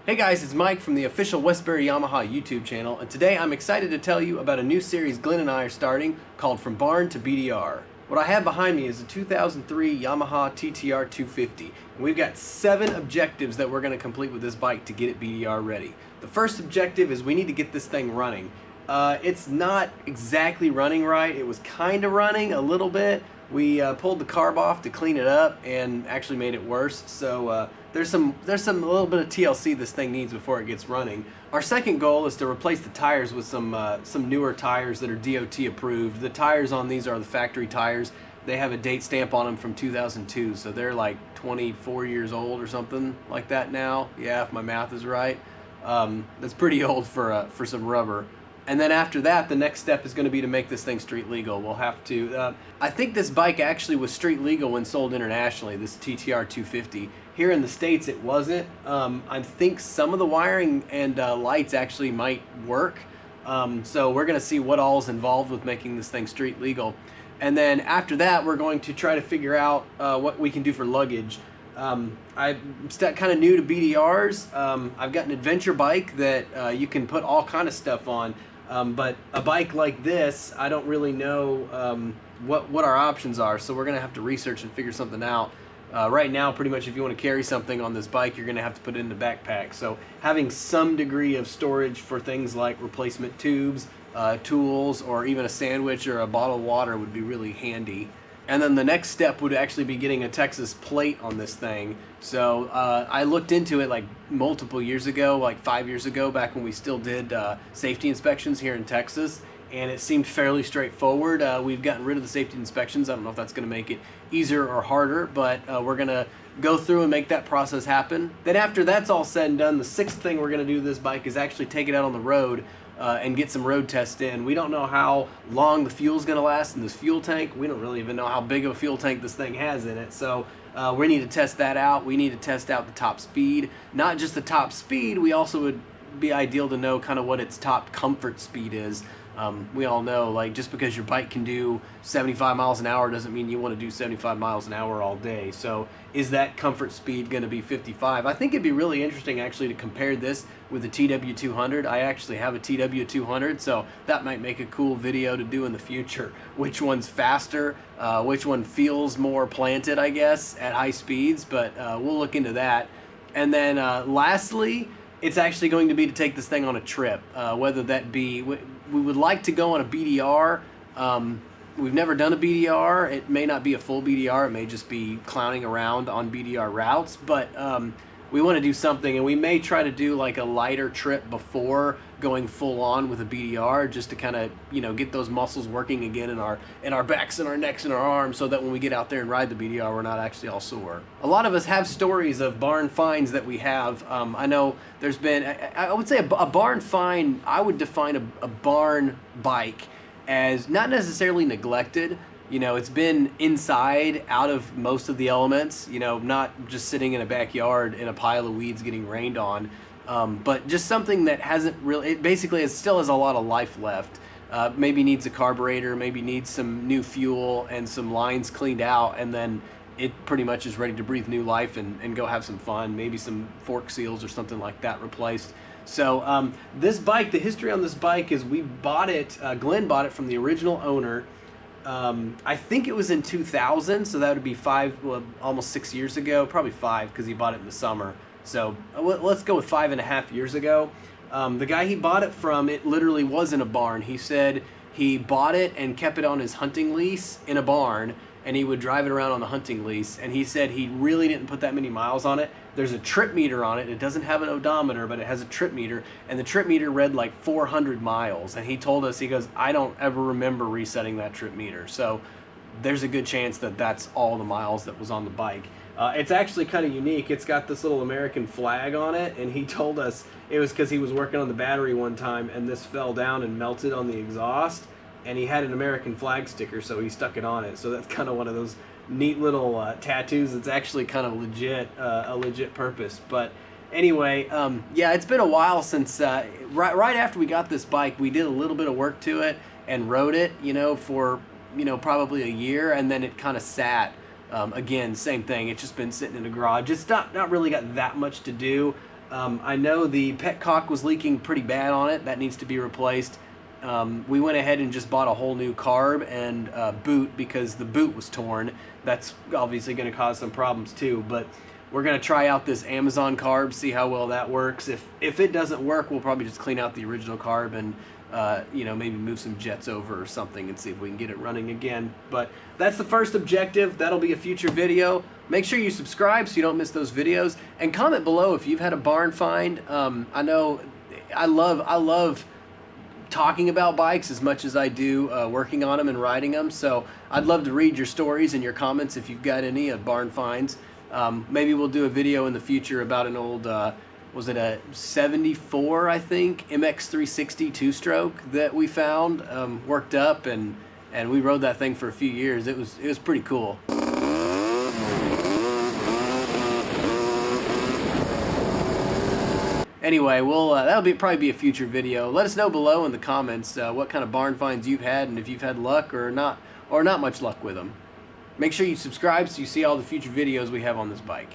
Hey guys, it's Mike from the official Westbury Yamaha YouTube channel, and today I'm excited to tell you about a new series Glenn and I are starting called From Barn to BDR. What I have behind me is a 2003 Yamaha TT-R 250, and we've got 7 objectives that we're going to complete with this bike to get it BDR ready. The first objective is we need to get this thing running. It's not exactly running right. It was kind of running a little bit. We pulled the carb off to clean it up and actually made it worse. So there's a little bit of TLC this thing needs before it gets running. Our second goal is to replace the tires with some newer tires that are DOT approved. The tires on these are the factory tires. They have a date stamp on them from 2002, so they're like 24 years old or something like that now. Yeah, if my math is right. That's pretty old for some rubber. And then after that, the next step is going to be to make this thing street legal. We'll have to, I think this bike actually was street legal when sold internationally, this TT-R 250. Here in the States, it wasn't. I think some of the wiring and lights actually might work. So we're going to see what all is involved with making this thing street legal. And then after that, we're going to try to figure out what we can do for luggage. I'm kind of new to BDRs. I've got an adventure bike that you can put all kind of stuff on. But a bike like this, I don't really know what our options are, so we're going to have to research and figure something out. Right now, pretty much if you want to carry something on this bike, you're going to have to put it in the backpack. So having some degree of storage for things like replacement tubes, tools, or even a sandwich or a bottle of water would be really handy. And then the next step would actually be getting a Texas plate on this thing. So I looked into it like multiple years ago, like 5 years ago, back when we still did safety inspections here in Texas, and it seemed fairly straightforward. We've gotten rid of the safety inspections. I don't know if that's going to make it easier or harder, but we're going to go through and make that process happen. Then after that's all said and done, the 6th thing we're going to do with this bike is actually take it out on the road and get some road tests in. We don't know how long the fuel's going to last in this fuel tank. We don't really even know how big of a fuel tank this thing has in it. So we need to test that out. We need to test out the top speed. Not just the top speed, we also would be ideal to know kind of what its top comfort speed is. We all know, like, just because your bike can do 75 miles an hour doesn't mean you want to do 75 miles an hour all day. So is that comfort speed going to be 55? I think it'd be really interesting actually to compare this with the TW200. I actually have a TW200, so that might make a cool video to do in the future. Which one's faster? Which one feels more planted, I guess, at high speeds? But we'll look into that. And then lastly, it's actually going to be to take this thing on a trip, whether that be, we would like to go on a BDR. We've never done a BDR. It may not be a full BDR. It may just be clowning around on BDR routes, but we want to do something, and we may try to do like a lighter trip before going full on with a BDR, just to kind of, you know, get those muscles working again in our backs and our necks and our arms, so that when we get out there and ride the BDR, we're not actually all sore. A lot of us have stories of barn finds that we have. I know there's been, I would say a barn find, I would define a barn bike as not necessarily neglected. You know, it's been inside, out of most of the elements, you know, not just sitting in a backyard in a pile of weeds getting rained on, but just something that hasn't really, it still has a lot of life left. Maybe needs a carburetor, maybe needs some new fuel and some lines cleaned out, and then it pretty much is ready to breathe new life and go have some fun, maybe some fork seals or something like that replaced. So this bike, the history on this bike is we bought it, Glenn bought it from the original owner. I think it was in 2000, so that would be almost 6 years ago, probably 5, because he bought it in the summer. So let's go with 5.5 years ago. The guy he bought it from, it literally was in a barn. He said he bought it and kept it on his hunting lease in a barn, and he would drive it around on the hunting lease. And he said he really didn't put that many miles on it. There's a trip meter on it. It doesn't have an odometer, but it has a trip meter, and the trip meter read like 400 miles. And he told us, he goes, I don't ever remember resetting that trip meter. So there's a good chance that that's all the miles that was on the bike. It's actually kind of unique. It's got this little American flag on it, and he told us it was because he was working on the battery one time, and this fell down and melted on the exhaust, and he had an American flag sticker, so he stuck it on it. So that's kind of one of those neat little tattoos. It's actually kind of legit, a legit purpose. But anyway, yeah, it's been a while since, right after we got this bike, we did a little bit of work to it and rode it, you know, for, you know, probably a year, and then it kind of sat. Again, same thing. It's just been sitting in the garage. It's not really got that much to do. I know the petcock was leaking pretty bad on it. That needs to be replaced. We went ahead and just bought a whole new carb and boot because the boot was torn. That's obviously going to cause some problems too, but we're going to try out this Amazon carb, see how well that works. If it doesn't work, we'll probably just clean out the original carb and you know, maybe move some jets over or something and see if we can get it running again. But that's the first objective. That'll be a future video. Make sure you subscribe so you don't miss those videos, and comment below if you've had a barn find. I know I love talking about bikes as much as I do working on them and riding them, so I'd love to read your stories and your comments if you've got any barn finds. Maybe we'll do a video in the future about an old was it a 74, I think, MX360 two-stroke that we found, worked up, and we rode that thing for a few years. It was pretty cool. Anyway, that'll probably be a future video. Let us know below in the comments what kind of barn finds you've had, and if you've had luck or not much luck with them. Make sure you subscribe so you see all the future videos we have on this bike.